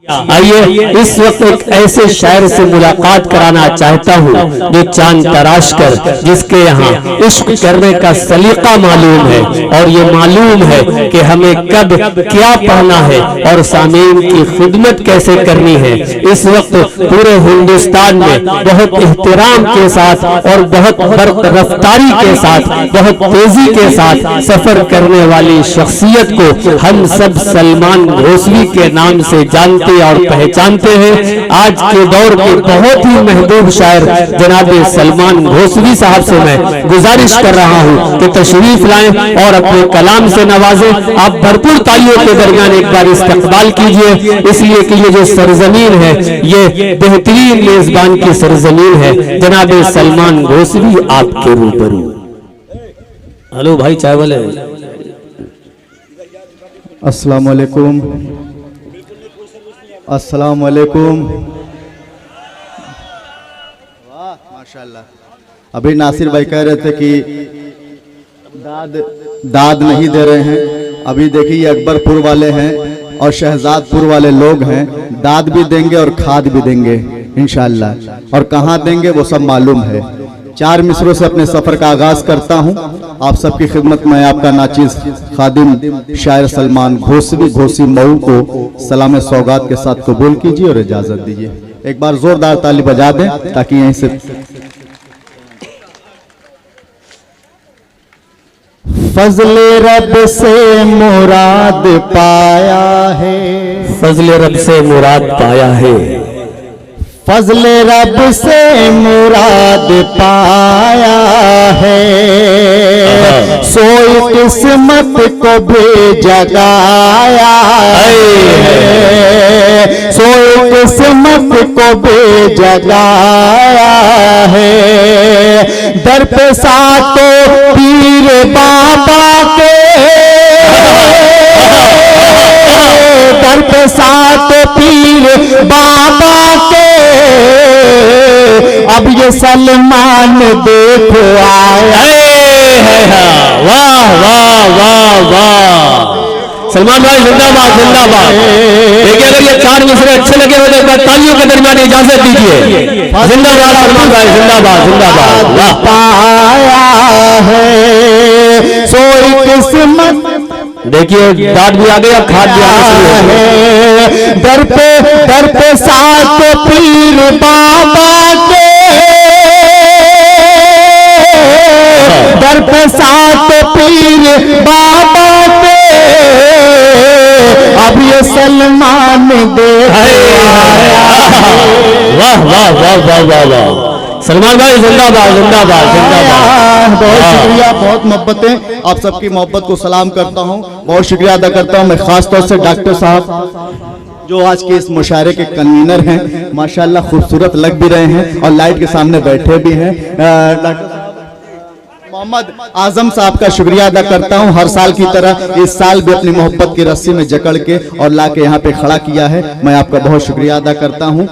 आइए इस वक्त एक ऐसे शायर से मुलाकात कराना चाहता हूँ जो चांद तराश कर, जिसके यहाँ इश्क करने का सलीका मालूम है और ये मालूम है कि हमें कब क्या पढ़ना है और सामीन की खिदमत कैसे करनी है। इस वक्त पूरे हिंदुस्तान में बहुत एहतराम के साथ और बहुत बर्क रफ्तारी के साथ, बहुत तेजी के साथ सफर करने वाली शख्सियत को हम सब सलमान घोसवी के नाम से जानते और पहचानते हैं। आज के दौर के बहुत ही महबूब शायर जनाब सलमान घोसवी साहब से मैं गुजारिश कर रहा हूं कि तशरीफ लाएं और अपने कलाम से नवाजें। आप भरपूर तालियों के दरमियान एक बार इस्तकबाल कीजिए, इसलिए कि ये जो सरजमीन है ये बेहतरीन मेजबान की सरजमीन है। जनाब सलमान घोसवी आपके रूबरू। हेलो भाई चाय वाले, अस्सलाम वालेकुम। अस्सलाम वालेकुम। वाह माशाल्लाह। अभी नासिर भाई कह रहे थे कि दाद नहीं दे रहे हैं। अभी देखिए ये अकबरपुर वाले हैं और शहजादपुर वाले लोग हैं, दाद भी देंगे और खाद भी देंगे इंशाअल्लाह। और कहाँ देंगे वो सब मालूम है। 4 मिसरों से अपने सफर का आगाज करता हूं। आप सबकी खिदमत में आपका नाचीज खादिम शायर सलमान घोसवी घोसी मऊ को सलाम सौगात के साथ कबूल कीजिए और इजाजत दीजिए। एक बार जोरदार ताली बजा दें ताकि यहीं से फजले रब से मुराद पाया है, फजले रब से मुराद पाया है, फजले रब से मुराद पाया है। सोई किस्मत को भी जगाया है, सोई किस्मत को भी जगाया है। दर पे सातों पीर बाबा के, दर पे सातों पीर बाबा के अब ये सलमान देखो आया। वाह वाह वाह वाह, सलमान भाई जिंदाबाद जिंदाबाद। देखिए अगर ये 4 मिसरे अच्छे लगे हो तो एक बार तालियों के दरमियान इजाजत दीजिए। जिंदाबाद सलमान भाई जिंदाबाद जिंदाबाद। वाह पाया है सोई किस्मत, देखिए दाद भी आ गई अब खाद भी आना शुरू है। दर पे सात पीर बाबा के, दर पे सात पीर बाबा के अब ये सलमान देख आया। वाह वाह वाह वाह वाह वाह, सलमान भाई जिंदाबाद जिंदाबाद जिंदाबाद। बहुत शुक्रिया, बहुत मोहब्बतें। आप सबकी मोहब्बत को सलाम करता हूं, बहुत शुक्रिया अदा करता हूं। मैं खास तौर से डॉक्टर साहब जो आज के इस मुशायरे के कन्वीनर हैं, माशाल्लाह खूबसूरत लग भी रहे हैं और लाइट के सामने बैठे भी हैं। डॉक्टर मोहम्मद आजम साहब का शुक्रिया अदा करता हूं। हर साल की तरह इस साल भी अपनी मोहब्बत की रस्सी में जकड़ के और ला के यहाँ पे खड़ा किया है। मैं आपका बहुत शुक्रिया अदा करता हूं।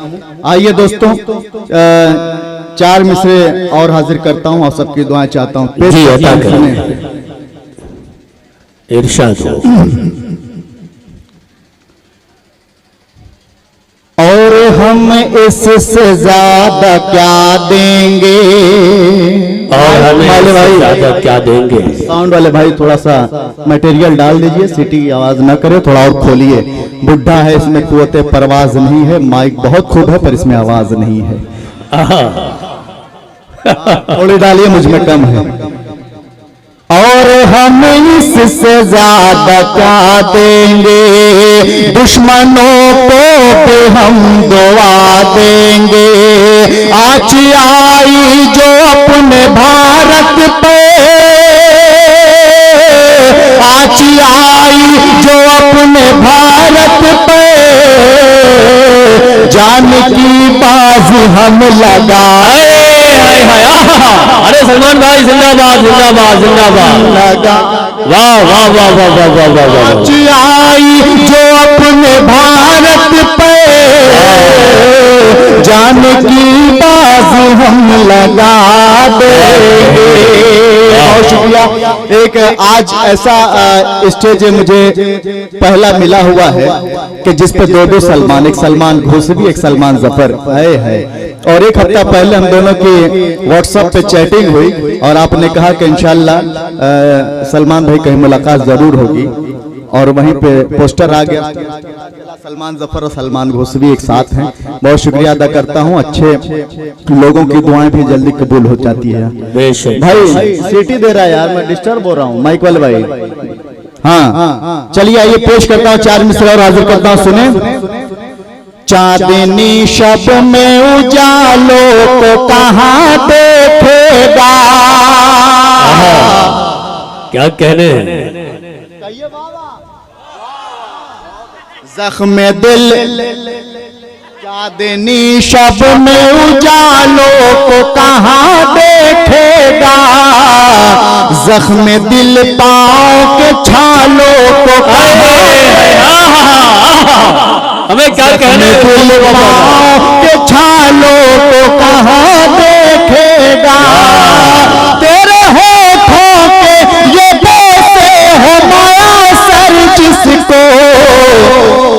आइए दोस्तों 4 मिसरे और हाजिर करता हूं और सबकी दुआएं चाहता हूं। जी अता करें, इरशाद हो। और हम इससे ज्यादा क्या देंगे, और हमें भाई ज्यादा क्या देंगे। साउंड वाले भाई थोड़ा सा मटेरियल डाल दीजिए, सीटी की आवाज ना करे, थोड़ा और खोलिए। बुढ़ा है इसमें कुव्वते परवाज नहीं है, माइक बहुत खूब है पर इसमें आवाज नहीं है। थोड़ी डालिए, मुझ में कम है। और हम इससे ज्यादा क्या देंगे, दुश्मनों को भी हम दुआ देंगे। आज आई जो अपने भारत पे, आज आई जो अपने भारत पे, जान की बाजी हम लगाए। अरे सलमान भाई जिंदाबाद जिंदाबाद जिंदाबाद। वाह वाह वाह वाह वाह वाह वाह वाह। आज आई जो अपने भारत पे, जान की बाजी हम लगा देंगे। बहुत बहुत शुक्रिया। एक आज ऐसा स्टेज मुझे पहला मिला हुआ है कि जिस पे दो सलमान, एक सलमान घोसवी एक सलमान जफर है। और एक हफ्ता पहले हम दोनों की व्हाट्सएप पे चैटिंग हुई और आपने कहा कि इंशाल्लाह सलमान भाई कहीं मुलाकात जरूर होगी, और वहीं पे पोस्टर आ गया। सलमान जफर और सलमान घोसवी एक साथ हैं। बहुत शुक्रिया अदा करता हूं। अच्छे लोगों की दुआएं भी जल्दी कबूल हो जाती है। भाई सीटी दे रहा है यार, मैं डिस्टर्ब हो रहा हूं माइक वाले भाई। हाँ चलिए आइए पेश करता हूं, 4 मिसरे और हाजिर करता हूं, सुने। चांदनी शब में उजालों को कहां देखेगा, क्या कहने हैं। जख्म दिल चांदनी शब में उजालों को कहां देखेगा, जख्म दिल पाँव के छालों को हमें क्या कहने, दिल पाँव के छालों को कहां देखेगा, तेरे होठों के ये बोसे हो मयासर जिसको,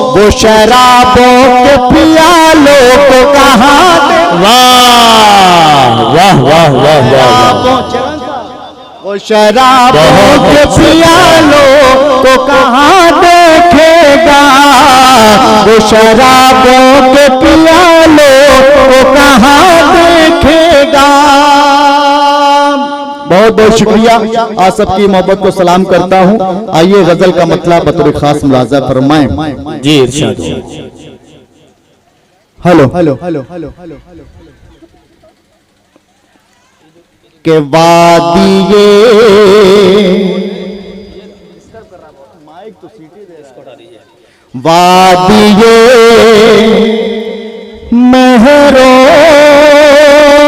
वो शराबों के पियालों को कहां दे। वाह वाह वाह वाह वाह। वो शराबों के पियालों को कहां देखेगा, वो शराबों के पियालों को कहां देखेगा। बहुत बहुत शुक्रिया, आप सबकी मोहब्बत को सलाम करता हूँ। आइए गजल का मतलब बतौर खास मुलाजा फरमाएं। जी इरशाद। हेलो हेलो हेलो हेलो के वादिये वादिये महरो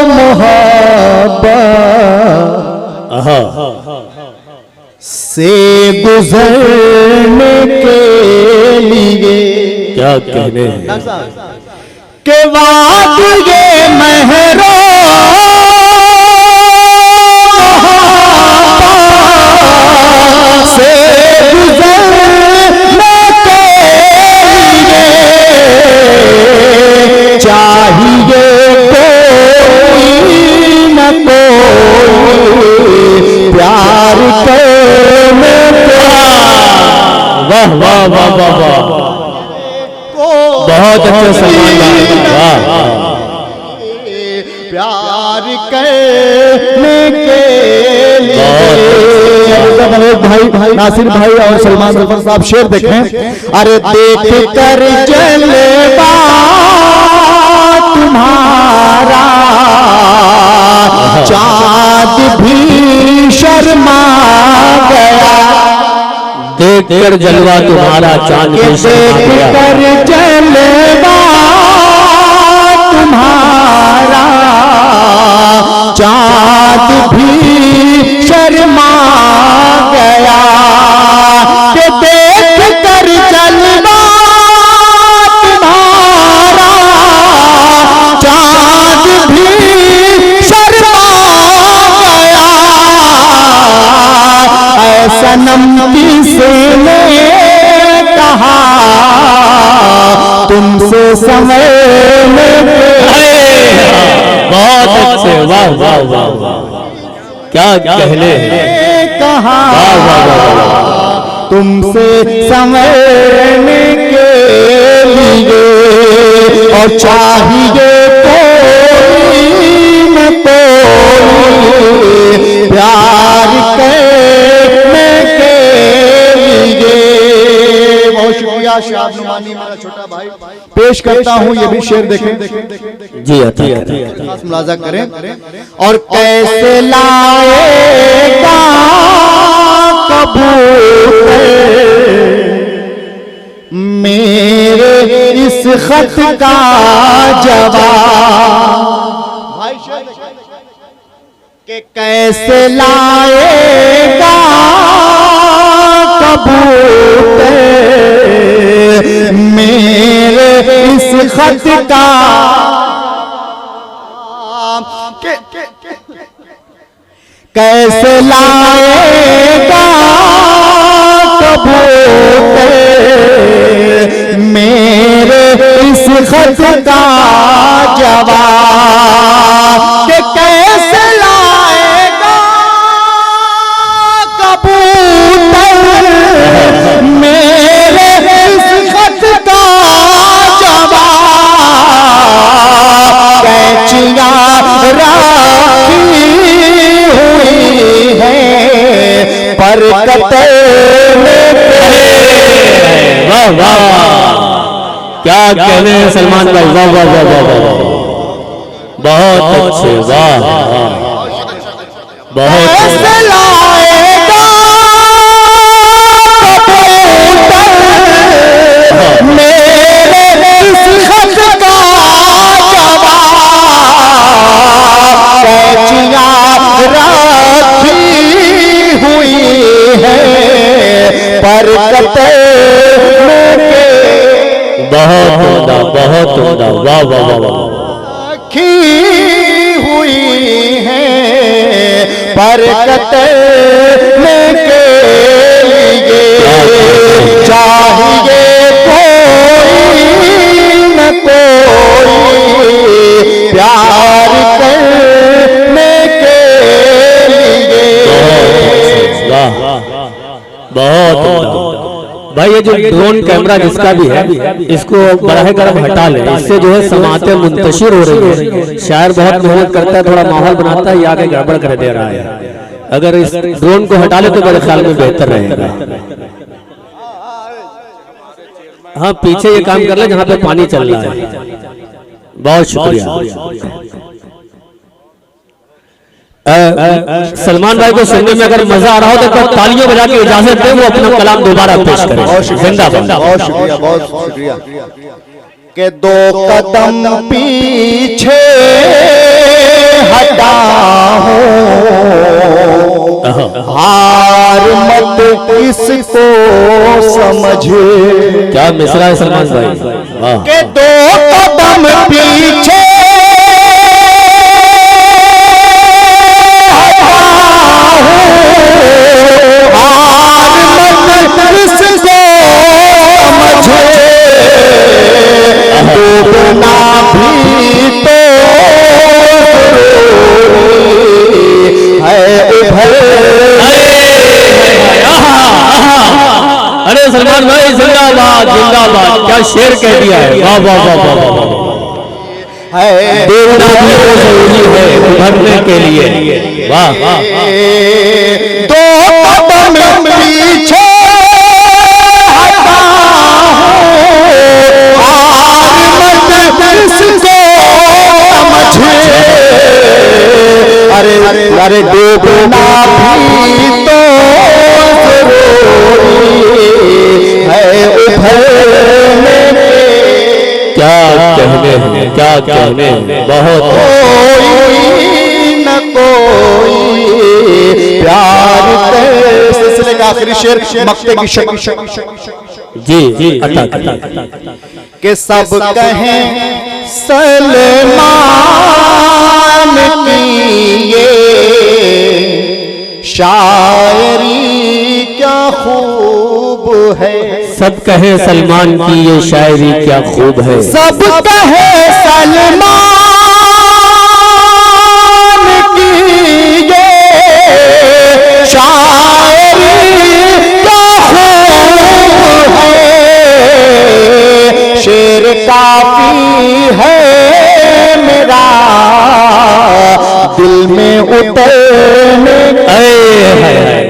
मोहब्बत से गुजरने के लिए, क्या कहने हैं। के वादिये महरो से गुजरने के लिए चाहिए कोई न कोई प्यार करने के। वाह वाह वाह वाह वाह, बहुत अच्छे सलमान। वाह प्यार करने के भाई नासिर भाई और सलमान जफर साहब शेर देखें। अरे देख कर जलवा तुम्हारा चाँद भी शर्मा गया, देख कर जलवा तुम्हारा चांद भी शर्मा गया, देख कर जलवा तुम्हारा चाँद भी शर्मा गया, कि देख कर जलवा तुम्हारा चाँद भी शर्मा गया। ऐसा सनम किसने कहा तुमसे समय में। बहुत अच्छे, वाह वाह वाह वाह, क्या कहने कहा तुमसे समझने के लिए, और चाहिए कोई न कोई प्यार करने के लिए। बहुत शुक्रिया शाह नुमानी मेरा छोटा भाई, पेश करता हूँ ये भी शेर देखें जी। खास मुलाजा करें। और कैसे लाएगा कबूतर मेरे इस खत का जवाब, कि कैसे लाएगा कबूतर मेरे इस खत का, कैसे लाएगा कबूतर मेरे इस खत का जवाब, कि कैसे लाएगा कबूतर मेरे इस खत का जवाब। कैचियां राखी हुई है पर कतर में, वाह वाह, क्या कहने हैं सलमान भाई, वाह वाह वाह वाह वाह, बहुत अच्छे, वाह बहुत कैसे लाएगा कबूतर मेरे इस खत का जवाब। कैचियां राखी हुई है पर कतर बहुत उम्दा, बहुत उम्दा, वाह वाह वाह वाह, की हुई है पर कतरने के लिए चाहिए कोई न कोई प्यार करने के लिए। वाह बहुत उम्दा। भाई ये जो ड्रोन कैमरा जिसका भी है इसको बराह करम हटा ले, इससे जो है समातें मुंतशिर हो रही है। शायर बहुत मेहनत करता है, थोड़ा माहौल बनाता है, ये आगे गड़बड़ कर दे रहा है। अगर इस ड्रोन को हटा ले तो मेरे ख्याल में बेहतर रहेगा। हाँ पीछे ये काम कर ले जहाँ पे पानी चल रहा है। बहुत शुक्रिया। सलमान भाई को सुनने में अगर मजा आ रहा हो तो तालियों बजा के इजाजत दें, वो अपना कलाम दोबारा पेश करें। जिंदाबाद। बहुत शुक्रिया, बहुत शुक्रिया। के दो कदम पीछे हटा हो, हार मत इसको समझे। क्या मिसरा है सलमान भाई, वाह। के दो कदम पीछे डूबना भी तो है उभर। अरे सलमान भाई जिंदाबाद जिंदाबाद, क्या शेर कह दिया है, वाह वाह वाह वाह वाह। डूबना भी तो जरूरी है उभरने के लिए, वाह वाह। दो कदम पीछे अरे डूबना भी तो जरूरी है उभरने में। क्या कहने हैं, क्या कहने हैं, बहुत। कोई न कोई प्यार के सिलसिले का आखिरी शेर मक्ते की शक्ल जी जी अता के सब कहें सलमान की ये शायरी क्या खूब है। सब कहे सलमान की ये शायरी क्या खूब है। सब कहे सलमान की ये शायरी क्या खूब है। शेर काफी है मेरा दिल में उतरने।